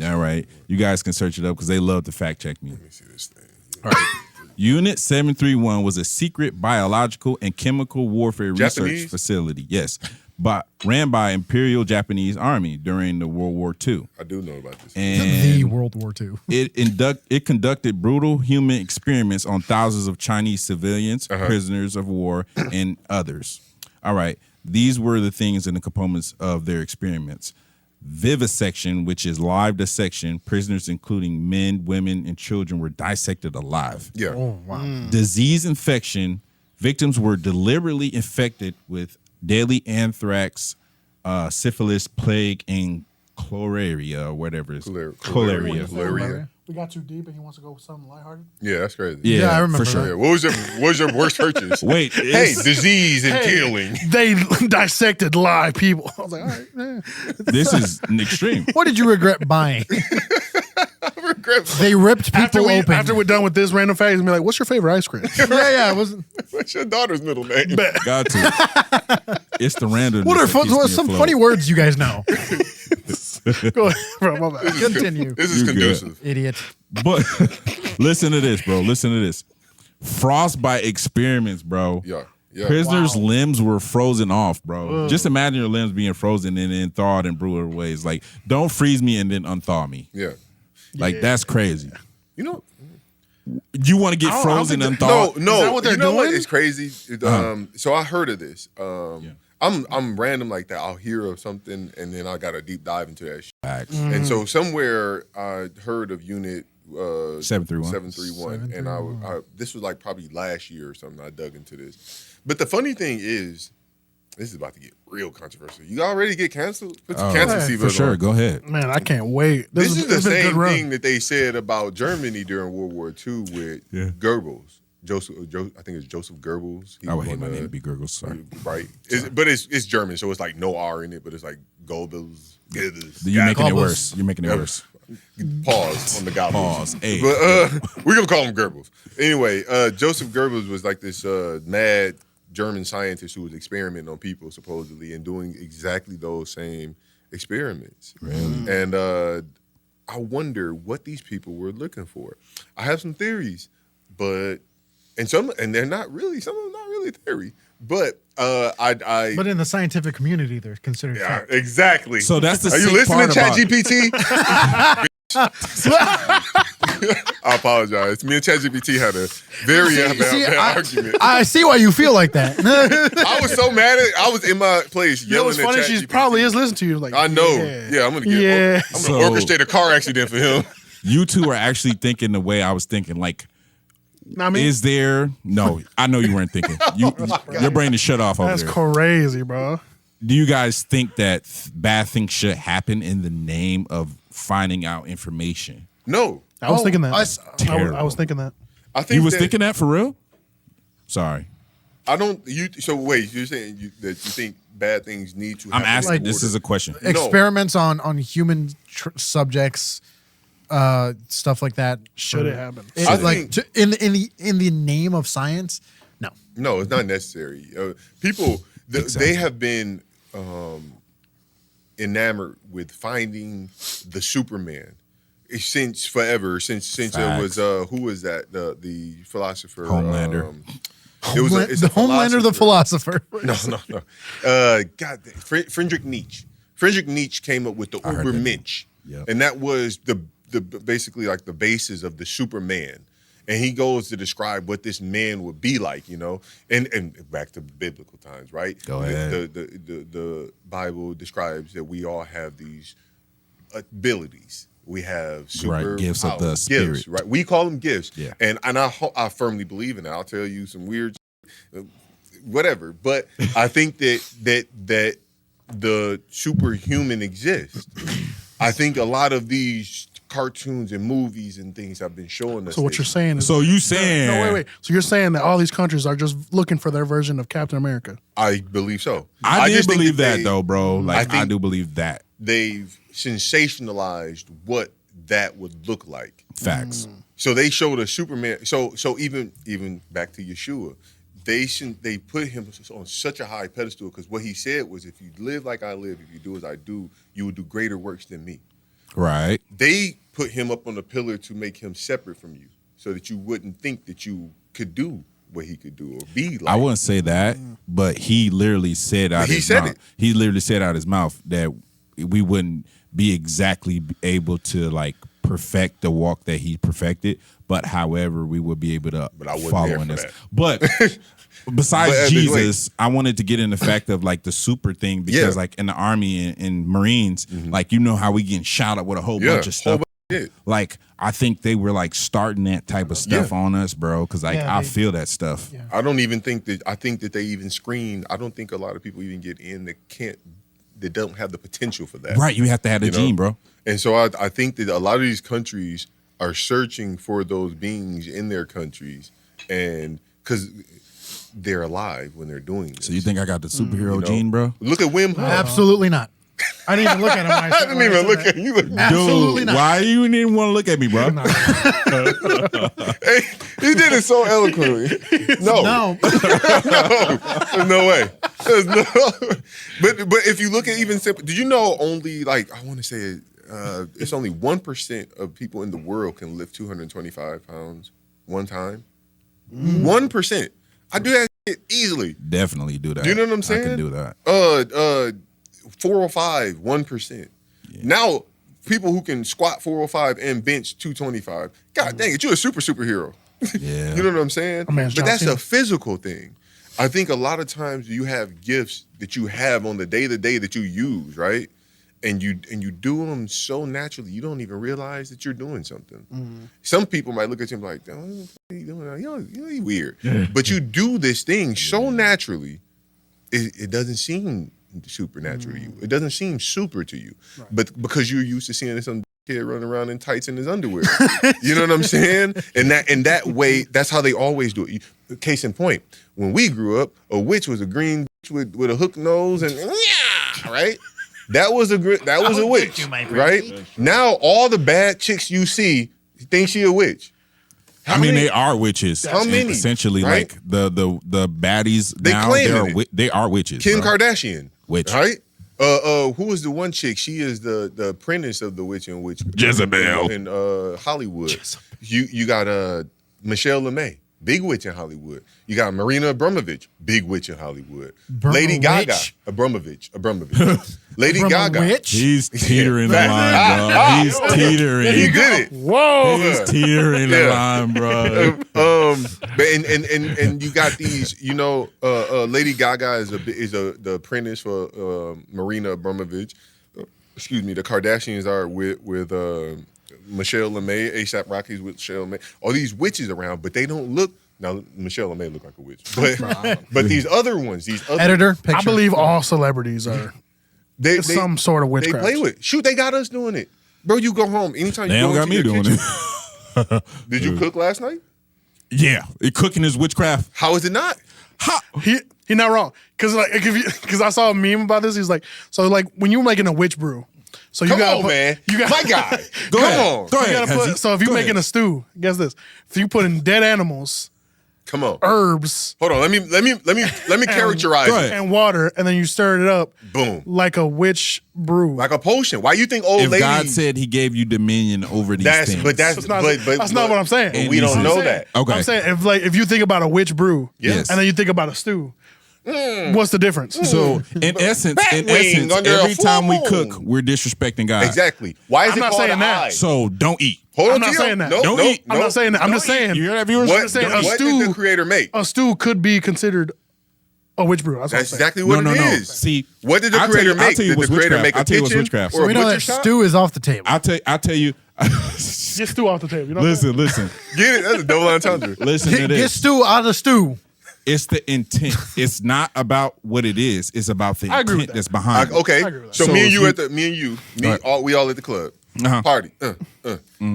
All right. You guys can search it up because they love to fact check me. Let me see this thing. All right. Unit 731 was a secret biological and chemical warfare research Japanese? facility. Yes. But ran by Imperial Japanese Army during the World War II. I do know about this. The And World War II. it conducted brutal human experiments on thousands of Chinese civilians, prisoners of war, and others. All right. These were the things and the components of their experiments. Vivisection, which is live dissection, prisoners including men, women, and children were dissected alive. Yeah. Oh, wow. Disease infection, victims were deliberately infected with deadly anthrax, syphilis, plague, and chloraria, or whatever it is. Chloraria. we got too deep and he wants to go with something lighthearted. Yeah, that's crazy. Yeah, I remember for sure. Yeah. What was your worst purchase? Wait, Hey, disease and killing. They dissected live people. I was like, all right, man. this is an extreme. What did you regret buying? Regret. They ripped people open. After we're done with this random fact, and be like, what's your favorite ice cream? yeah, it wasn't. What's your daughter's middle name? Got to. It's the random. What are some funny words you guys know? Go ahead, bro. My bad. Continue. This is You good. conducive. Idiot. But listen to this, bro. Listen to this. Frostbite experiments, bro. Yeah. Prisoners' limbs were frozen off, bro. Just imagine your limbs being frozen and then thawed in brutal ways. Like, don't freeze me and then unthaw me. Yeah. Like, that's crazy. You know, You want to get I don't frozen think and no, thawed? no. Is that what they're you know what? doing? It's crazy. So I heard of this. I'm random like that. I'll hear of something and then I got to deep dive into that shit. Facts. And so somewhere I heard of Unit 731. 731, and I this was like probably last year or something. I dug into this, but the funny thing is, this is about to get real controversial. You already get canceled? Put your cancel yeah, seatbelt For sure. on. Go ahead. Man, I can't wait. This is the been a good same run. thing that they said about Germany during World War II with Goebbels. I think it's Joseph Goebbels. He I would was hate my on name to be Gurgles. Sorry. right. But it's German, so it's like no R in it, but it's like Goebbels. You're making it Goebbels. worse. You're making it worse. Pause on the Goebbels. Pause. Hey. But we're gonna call him Goebbels. Anyway, Joseph Goebbels was like this mad German scientist who was experimenting on people supposedly and doing exactly those same experiments. Really? And I wonder what these people were looking for. I have some theories, but they're not really. Some of them not really theory. But But in the scientific community, they're considered yeah, fact. exactly. So that's the Are you sick listening, part about ChatGPT? I apologize. Me and ChatGPT had a very bad argument. I see why you feel like that. I was so mad at. I was in my place You know yelling what's at funny? ChatGPT. She probably is listening to you. Like, I know. Yeah, I'm gonna get. I'm gonna So- orchestrate a car accident for him. You two are actually thinking the way I was thinking. Like, Not me. Is there? No, I know you weren't thinking. Your brain is shut off over That's there. crazy, bro. Do you guys think that bad things should happen in the name of finding out information? No, I was thinking that. terrible. I was thinking that. I think You was that, thinking that for real? Sorry. I don't. You so wait. You're saying that you think bad things need to. I'm happen asking. in This order. is a question. Experiments on human subjects, stuff like that. Should it happen? I Like think- in the name of science? No. No, it's not necessary. People, Exactly. they have been enamored with finding the Superman since forever. Since it was who was that the philosopher Homelander. It was it's a the Homelander, the philosopher. No. God, Friedrich Nietzsche. Friedrich Nietzsche came up with the heard that. Übermensch, Yep. and that was the basically like the basis of the Superman. And he goes to describe what this man would be like, you know, and back to biblical times, right? Go ahead. The Bible describes that we all have these abilities. We have super Right, gifts of the powers, spirit. gifts, right? We call them gifts, Yeah. and I firmly believe in it. I'll tell you some weird, whatever. But I think that the superhuman exists. I think a lot of these cartoons and movies and things have been showing us. So what this. you're saying is So you saying? no, wait. So you're saying that all these countries are just looking for their version of Captain America? I believe so. I did just think believe that they- though, bro. Like I think- do believe that. They've sensationalized what that would look like. Facts. So they showed a Superman. So even back to Yeshua, they put him on such a high pedestal because what he said was, if you live like I live, if you do as I do, you will do greater works than me. Right. They put him up on a pillar to make him separate from you, so that you wouldn't think that you could do what he could do or be like. I wouldn't say that, but he literally said out He his said mouth. it. He literally said out his mouth that we wouldn't be exactly able to like perfect the walk that he perfected, but however, we would be able to But I wasn't follow there in for this. that. But besides But, Jesus, I wanted to get in the fact of like the super thing because Yeah. like in the army and Marines, like you know how we getting shot up with a whole Yeah, bunch of whole stuff. bunch of shit. Like I think they were like starting that type of stuff Yeah. on us, bro. Because like Yeah, I they- feel that stuff. Yeah. I don't even think that. I think that they even screen. I don't think a lot of people even get in that don't have the potential for that. Right, you have to have the You know? gene, bro. And so I think that a lot of these countries are searching for those beings in their countries, and because they're alive when they're doing this. So you think I got the superhero You know? gene, bro? Look at Wim Hof. Absolutely not. I didn't even look at him. I didn't even look at you. Absolutely Dude, not. why you didn't want to look at me, bro? Hey, he did it so eloquently. No, No. there's no way. There's no. But if you look at even simple, did you know only like I want to say it's only 1% of people in the world can lift 225 pounds one time. 1%. I do that shit easily. Definitely do that. You know what I'm I saying? can do that. 405, 1%. Now, people who can squat 405 and bench 225, God dang it, you're a superhero. Yeah. You know what I'm saying? man's But John that's Cena. a physical thing. I think a lot of times you have gifts that you have on the day-to-day that you use, right? And you do them so naturally, you don't even realize that you're doing something. Some people might look at you and be like, oh, what are you doing? You're weird. But you do this thing so naturally, it doesn't seem supernatural to you. It doesn't seem super to you. But because you're used to seeing some kid running around in tights in his underwear. You know what I'm saying? And that way, that's how they always do it. Case in point, when we grew up, a witch was a green bitch with a hook nose and right? That was a witch, right? Now all the bad chicks you see think she a witch. I mean, they are witches. How many? Essentially, Right? like the baddies They now, claiming it. they are witches. Kim bro. Kardashian, Witch. right? Who is the one chick? She is the apprentice of the witch in Jezebel. in Hollywood. You got Michelle LeMay, big witch in Hollywood. You got Marina Abramovich, big witch in Hollywood. Lady Gaga, Abramovich. Lady Gaga. Witch? He's teetering the Yeah. line, bro. He's teetering. He did it. Whoa. He's teetering the Yeah. line, bro. But and you got these, you know, Lady Gaga is the apprentice for Marina Abramovich. Excuse me, the Kardashians are with Michelle LeMay, ASAP Rocky's with Michelle LeMay. All these witches around, but they don't look. Now Michelle LeMay look like a witch, but these other ones, these other Editor, picture. I believe all celebrities are they some sort of they witchcraft. play with. Shoot, they got us doing it, bro. You go home anytime They you don't go got into me your doing kitchen. it. Did you cook last night? Yeah, cooking is witchcraft. How is it not? He not wrong because I saw a meme about this. He's like, so like when you're making a witch brew, so you Come gotta on, put, man. you got My guy. Go Come ahead. on. Go You ahead. gotta put, Hezzy. so if you're Go making ahead. a stew, guess this: if you put in dead animals, Come on. herbs, Hold on. Let me characterize Go it. ahead. and water, and then you stir it up, Boom. like a witch brew. Like a potion. Why you think old If ladies? God said He gave you dominion over these things, that's not what I'm saying. But we don't know that. Okay. I'm saying if you think about a witch brew, Yes. and then you think about a stew, what's the difference? So in essence, Batwing under a every full time we moon. cook, we're disrespecting God. Exactly. Why is I'm it not called saying an that. eye? So don't eat. Hold on, I'm not Tio. saying that. Nope, Don't nope, eat. I'm not saying that. I'm just Don't eat. saying You hear that, viewers? What, saying a what stew- did the creator make? a stew could be considered a witch brew. That's, That's what I'm saying. exactly what no. it is. See, what did the I'll tell creator you- I'll make? tell you Did the what's creator witchcraft. make a I'll tell you what's kitchen witchcraft. or We a know butcher that shop? stew is off the table. I'll tell you. Get stew off the table. You know what I'm saying? listen. Get it? That's a double entendre. Listen to Get this. stew out of the stew. It's the intent. It's not about what it is. It's about the I agree with intent that. that's behind it. Okay, agree with that. so So me and if you you- at the Right. we all at the club party,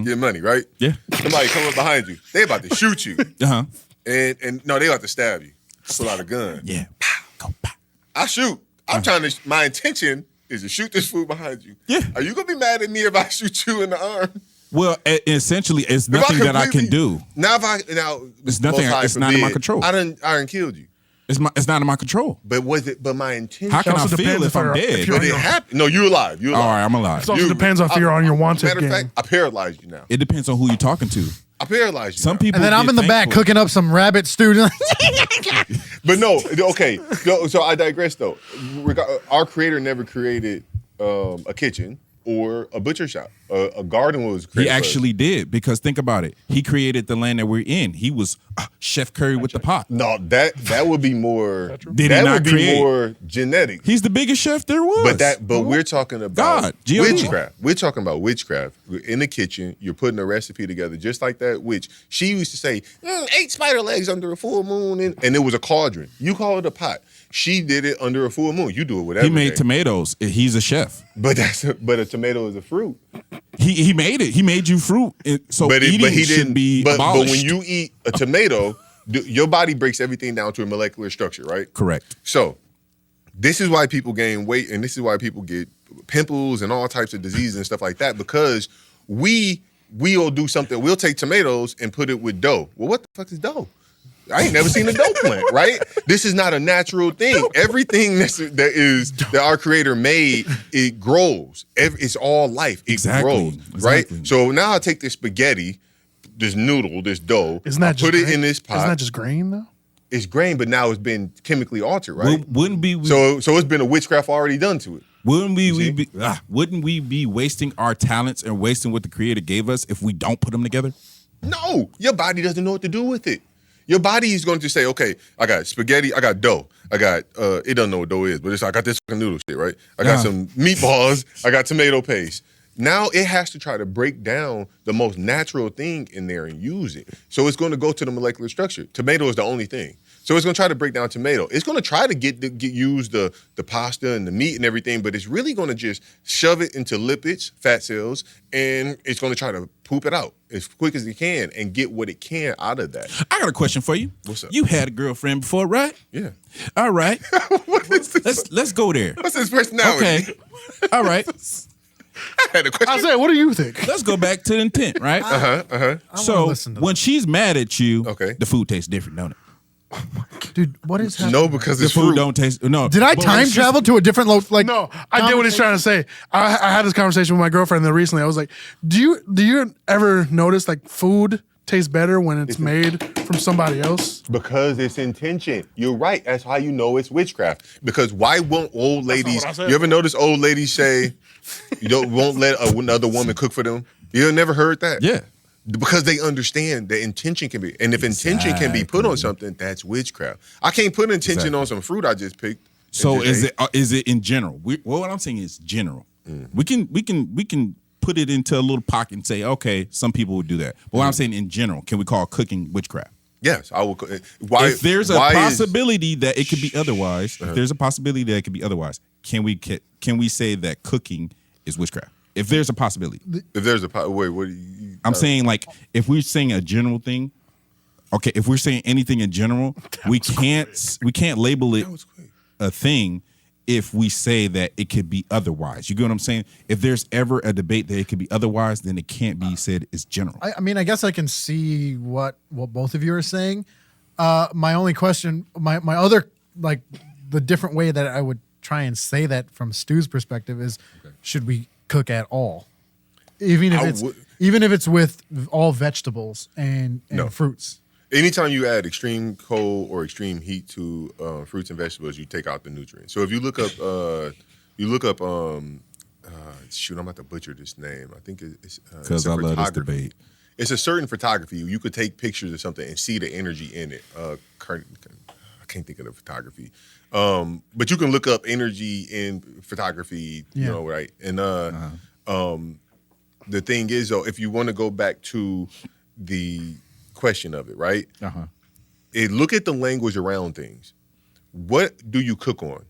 get money, right? Yeah. Somebody come up behind you, they about to shoot you, Uh-huh. and no, they about to stab you. Pull out a gun. Yeah. Pow, go pow. I shoot. I'm trying to. My intention is to shoot this fool behind you. Yeah. Are you gonna be mad at me if I shoot you in the arm? Well, essentially, it's If I nothing that I can completely- do. Now It's nothing- Most High it's not in my forbid, control. I done killed you. It's not in my control. But was it? But my intention. How can I also feel depends if if I'm you're- dead? if you're- But it happened. No, you alive. You alive. All right, I'm alive. It also depends on if you're on your wanted Matter of game. fact, I paralyzed you now. It depends on who you're talking to. I paralyzed you. Some now. people. And then I'm get in the back thankful. cooking up some rabbit stew. But no, okay. So I digress though. Our creator never created a kitchen or a butcher shop. A garden was created. He actually did, because think about it. He created the land that we're in. He was Chef Curry with the pot. No, that would be more. Did he that not would be create? more genetic. He's the biggest chef there was. But we're talking about God, G.O.D. witchcraft. We're talking about witchcraft. In the kitchen, you're putting a recipe together just like that witch. She used to say, 8 spider legs under a full moon, and it was a cauldron. You call it a pot. She did it under a full moon. You do it whatever. He made tomatoes. He's a chef. But a tomato is a fruit. He made it. He made you fruit. So eating he should didn't be But abolished. when you eat a tomato, your body breaks everything down to a molecular structure, right? Correct. So this is why people gain weight, and this is why people get pimples and all types of diseases and stuff like that, because we'll do something. We'll take tomatoes and put it with dough. Well, what the fuck is dough? I ain't never seen a dough plant, right? This is not a natural thing. Everything that our creator made, it grows. It's all life. It grows, right? Exactly. So now I take this spaghetti, this noodle, this dough, Isn't that I just put it grain? in this pot. Isn't that just grain though? It's grain, but now it's been chemically altered, right? Wouldn't be So it's been a witchcraft already done to it. wouldn't see? wouldn't we be wasting our talents and wasting what the Creator gave us if we don't put them together? No, your body doesn't know what to do with it. Your body is going to say, okay, I got spaghetti, I got dough, I got, it doesn't know what dough is, but I got this fucking noodle shit, right? I got some meatballs, I got tomato paste. Now it has to try to break down the most natural thing in there and use it. So it's going to go to the molecular structure. Tomato is the only thing. So it's going to try to break down tomato. It's going to try to use the pasta and the meat and everything, but it's really going to just shove it into lipids, fat cells, and it's going to try to poop it out as quick as it can and get what it can out of that. I got a question for you. What's up? You had a girlfriend before, right? Yeah. All right. What is this? Let's go there. What's his personality? Okay. All right. I had a question. I said, what do you think? Let's go back to the intent, right? So listen to when she's mad at you, Okay. the food tastes different, don't it? Dude, what is happening? No, because The it's food fruit. don't taste. No. Did I But when time she's- travel to a different No, I get what he's trying to say. I had this conversation with my girlfriend there recently. I was like, do you ever notice like food tastes better when it's made from somebody else? Because it's intention. You're right. That's how you know it's witchcraft. Because why won't old ladies? what I said. You ever notice old ladies say, won't let another woman cook for them? You never heard that? Yeah. Because they understand that intention can be, and if intention can be put on something, that's witchcraft. I can't put intention on some fruit I just picked. and So just ate. is it in general? What I'm saying is general. We can put it into a little pocket and say, okay, some people would do that. But what I'm saying in general, can we call cooking witchcraft? Yes, I will. Why? If there's a possibility that it could be otherwise, if there's a possibility that it could be otherwise, can we say that cooking is witchcraft? If there's a possibility. If there's a wait, what? I'm saying like if we're saying a general thing. Okay, if we're saying anything in general, we can't label it a thing if we say that it could be otherwise. You get what I'm saying? If there's ever a debate that it could be otherwise, then it can't be said it's general. I mean, I guess I can see what both of you are saying. My only question, my other, like, the different way that I would try and say that from Stu's perspective is, should we cook at all? Even if it's with all vegetables and fruits. Anytime you add extreme cold or extreme heat to fruits and vegetables, you take out the nutrients. So if you look up, shoot, I'm about to butcher this name. I think it's because I love this debate. It's a certain photography. You could take pictures of something and see the energy in it. I can't think of the photography, but you can look up energy in photography. You know, right? And the thing is, though, if you want to go back to the question of it, right? Look at the language around things. What do you cook on?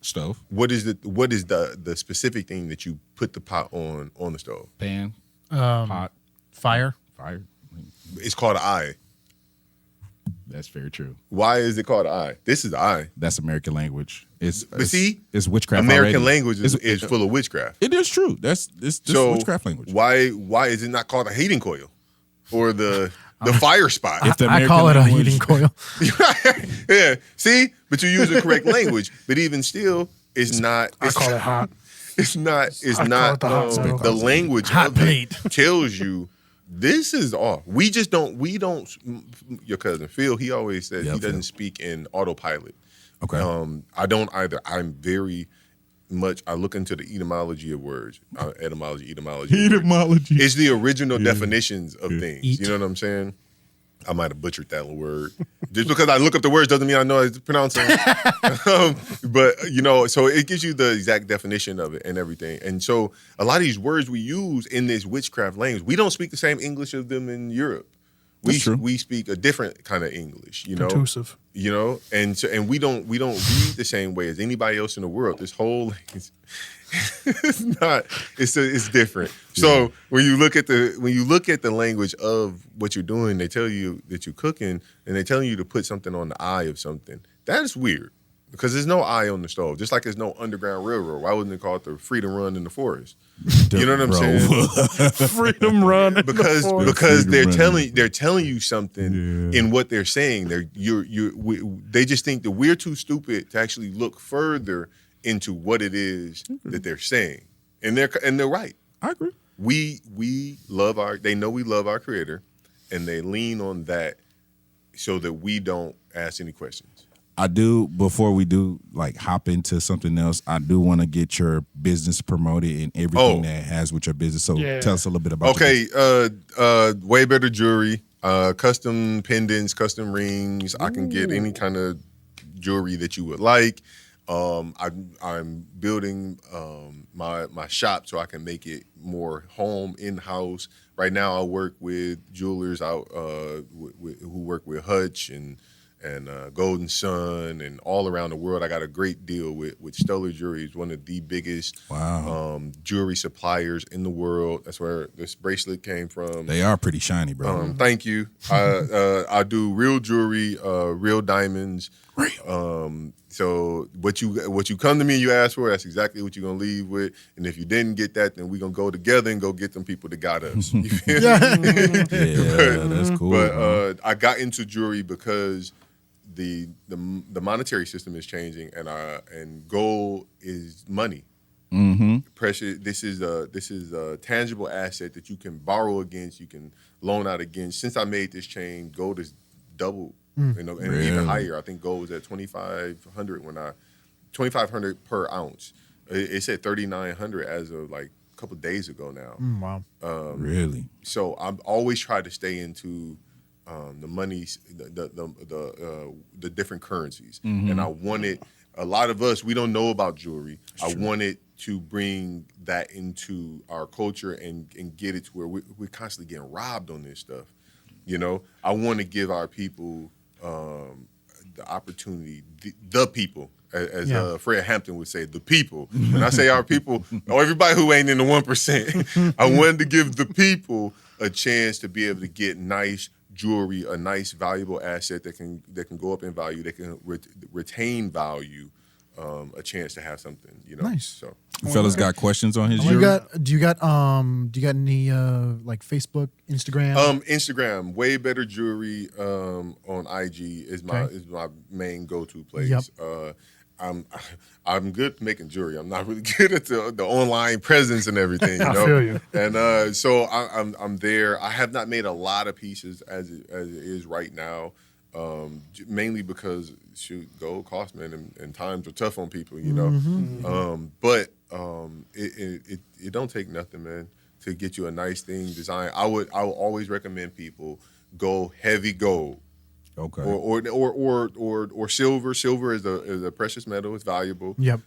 Stove. What is the specific thing that you put the pot on the stove? Pan. Pot. Fire. It's called an eye. That's very true. Why is it called an eye? This is the eye. That's American language. It's American witchcraft. American language is full of witchcraft. It is true. It's witchcraft language. Why is it not called a heating coil or the fire spot? I call it a heating coil. Yeah. See, but you use the correct language. But even still, it's not. I call it hot. It's not. It's not. The language hot of plate it tells you this is off. We just don't. We don't. Your cousin Phil, he always says he doesn't speak in autopilot. Okay. I don't either. I'm very much. I look into the etymology of words. Etymology. It's the original definitions of things. Eat. You know what I'm saying? I might have butchered that little word. Just because I look up the words doesn't mean I know how to pronounce them. But, so it gives you the exact definition of it and everything. And so a lot of these words we use in this witchcraft language, we don't speak the same English of them in Europe. We speak a different kind of English, Contusive. And we don't read the same way as anybody else in the world. This whole it's different. Yeah. So when you look at the language of what you're doing, they tell you that you're cooking and they're telling you to put something on the eye of something. That is weird because there's no eye on the stove. Just like there's no underground railroad. Why wouldn't they call it the Freedom Run in the forest? You know what I'm saying? Freedom Run because they're telling you something in what they're saying. They just think that we're too stupid to actually look further into what it is that they're saying, and they're right. I agree. We love they know we love our Creator, and they lean on that so that we don't ask any questions. I do. Before we do hop into something else, I do want to get your business promoted and everything that has with your business. So tell us a little bit about. Okay, Waybetter Jewelry, custom pendants, custom rings. I can get any kind of jewelry that you would like. I'm building my shop so I can make it more home in-house. Right now I work with jewelers out who work with Hutch and Golden Sun and all around the world. I got a great deal with Stellar Jewelry. It's one of the biggest jewelry suppliers in the world. That's where this bracelet came from. They are pretty shiny, bro. Thank you. I do real jewelry, real diamonds. So what you come to me, you ask for, that's exactly what you're gonna leave with. And if you didn't get that, then we're gonna go together and go get them people that got us. You feel me? That's cool. But I got into jewelry because the monetary system is changing, and gold is money. Mm-hmm. Precious. This is a tangible asset that you can borrow against, you can loan out against. Since I made this change, gold is doubled. And even higher. I think gold was at $2,500 per ounce. It said $3,900 as of a couple of days ago now. Wow. Really? So I'm always trying to stay into the money, the different currencies, and I wanted. A lot of us, we don't know about jewelry. I wanted to bring that into our culture and get it to where we're constantly getting robbed on this stuff. You know, I want to give our people the opportunity, the people, as Fred Hampton would say, the people. When I say our people, or everybody who ain't in the 1%, I wanted to give the people a chance to be able to get nice jewelry, a nice valuable asset that can go up in value, that can retain value, a chance to have something, you know. Nice. So, You fellas got questions on his Do you jewelry? got any like Facebook, Instagram? Instagram, way better jewelry on IG is my main go-to place. Yep. I'm good at making jewelry. I'm not really good at the online presence and everything. You know? I feel you. And so I'm there. I have not made a lot of pieces as it is right now, mainly because gold costs, man, and times are tough on people. You know, but it don't take nothing, man, to get you a nice thing designed. I will always recommend people go heavy gold. Okay. Or silver. Silver is a precious metal. It's valuable. Yep.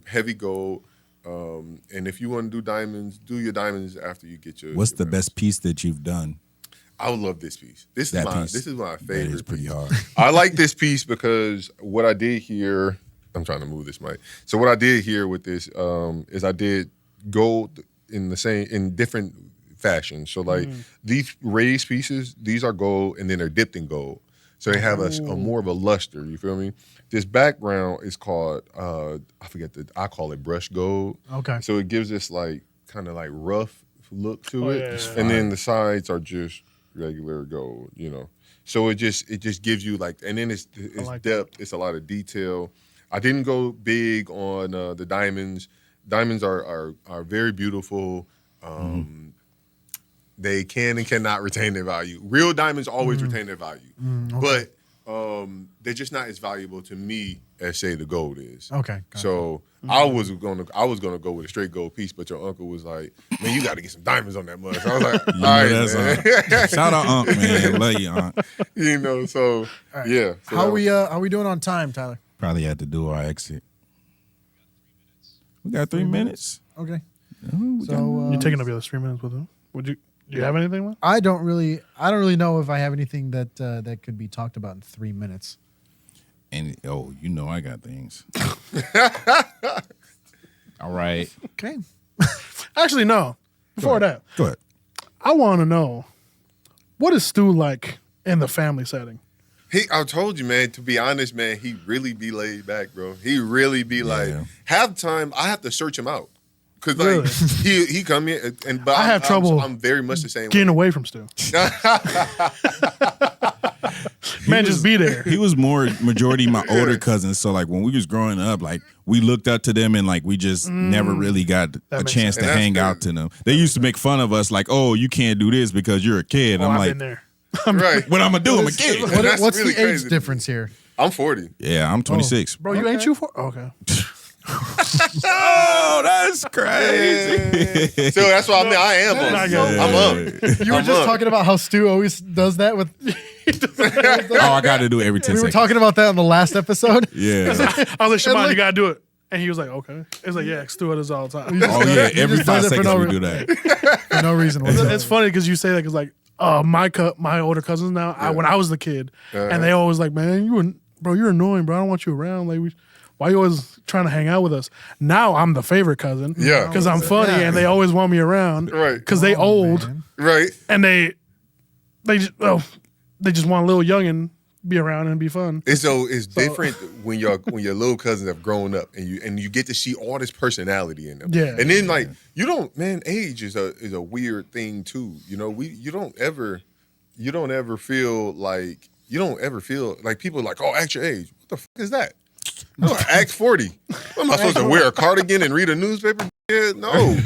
Heavy gold. And if you want to do diamonds, do your diamonds after you get your. What's your the medal. best piece that you've done? I would love this piece. This is my favorite. That is pretty piece. hard. I like this piece because what I did here. I'm trying to move this mic. So what I did here with this is I did gold in different fashions. So like these raised pieces, these are gold and then they're dipped in gold. So they have a more of a luster. You feel me? This background is called I call it brush gold. Okay. So it gives this like kind of like rough look to it, yeah. and then the sides are just regular gold. You know. So it just gives you like, and then it's like depth. It's a lot of detail. I didn't go big on the diamonds. Diamonds are very beautiful. They can and cannot retain their value. Real diamonds always retain their value, but they're just not as valuable to me as say the gold is. Okay. Got it. So I was gonna go with a straight gold piece, but your uncle was like, "Man, you got to get some diamonds on that mud." So I was like, "All right, man." Shout out, Unc, man. Love you, Unc. You know, so All right. yeah. So How we doing on time, Tyler? Probably had to do our exit. We got 3 minutes. Okay. We So got- You taking up the other 3 minutes with him? Do you have anything, man? I don't really know if I have anything that could be talked about in 3 minutes. and you know I got things. All right. Okay. Actually, no. Before that, Go ahead. I want to know, what is Stu like in the family setting? I told you, man, to be honest, man, he really be laid back, bro. He really be like, half the time I have to search him out. Cause like Really? he come in and but I have trouble I'm very much the same Getting way. away from Stu. Man, just be there. He was more majority my older cousins. So like when we was growing up, like we looked up to them and like we just never really got a makes chance sense. to And that's hang out crazy. to them. They used to make fun of us like, "Oh, you can't do this because you're a kid." Oh, I'm I've like, been there. Right. "What I'm gonna do? I'm a kid." That's What's really the age crazy. difference here? I'm 40. Yeah, I'm 26. Bro, you ain't you for? Okay. Oh, that's crazy. So that's what I mean. I am I up. get it. I'm up. You were I'm just up. talking about how Stu always does that with. Oh, I got to do it every 10 We were seconds. talking about that in the last episode. Yeah. I was like, Shabbat, like- you gotta do it. And he was like, okay. It's like, yeah, Stu does all the time. Oh yeah, every just 5 does it for seconds no we re- do that. For no reason whatsoever. It's funny because you say that because like my older cousins now, when I was the kid, and they always like, man, you're annoying, bro. I don't want you around. Like, why you always trying to hang out with us? Now I'm the favorite cousin, Yeah. because I'm funny, and they always want me around, Right. Because they old man. Right. and they just want a little youngin be around and be fun. It's different when your little cousins have grown up and you get to see all this personality in them. Yeah. And then like you don't, man, age is a weird thing too. You know, you don't ever feel like people are like, oh, act your age. What the fuck is that? No, act 40. Am I supposed to wear a cardigan and read a newspaper? Yeah, no.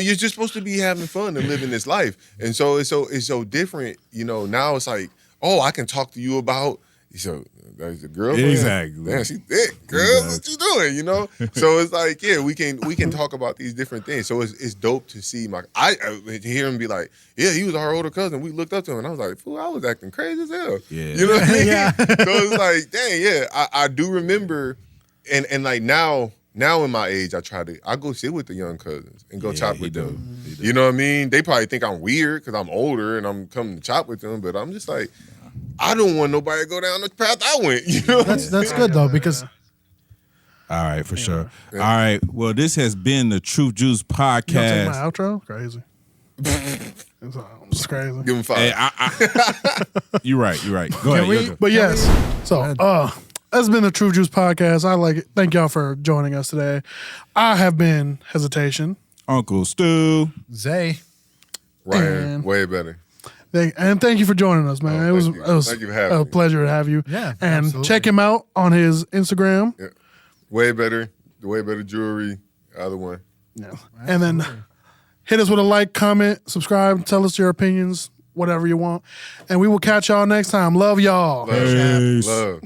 You're just supposed to be having fun and living this life. And so it's so different. You know, now it's like, oh, I can talk to you about. So that's a girl. Exactly. Man, she thick, girl. What you doing? You know. So it's like, yeah, we can talk about these different things. So it's dope to see I hear him be like, yeah, he was our older cousin. We looked up to him, and I was like, fool, I was acting crazy as hell. Yeah. You know what I mean? Yeah. So it's like, dang, yeah, I do remember, and like now now in my age, I go sit with the young cousins and go chop with them. He do. You know what I mean? They probably think I'm weird because I'm older and I'm coming to chop with them, but I'm just like, I don't want nobody to go down the path I went. You know? That's good though because All right, for sure. All right. Well, this has been the Truth Juice You gonna take podcast. my outro? Crazy. It's crazy. Give them 5. Hey, you're right. Go ahead. we- your turn. But yes, so that's been the True Juice podcast. I like it. Thank y'all for joining us today. I have been Hesitation. Uncle Stu. Zay. Ryan, And- way better. And thank you for joining us, man. Oh, it was thank you. it was Thank you for having a me. pleasure to have you. Yeah, and absolutely. check him out on his Instagram. Yeah. Way better. The way better jewelry. Other one. Yeah. And then hit us with a like, comment, subscribe, tell us your opinions, whatever you want. And we will catch y'all next time. Love y'all. Love. Peace. Love.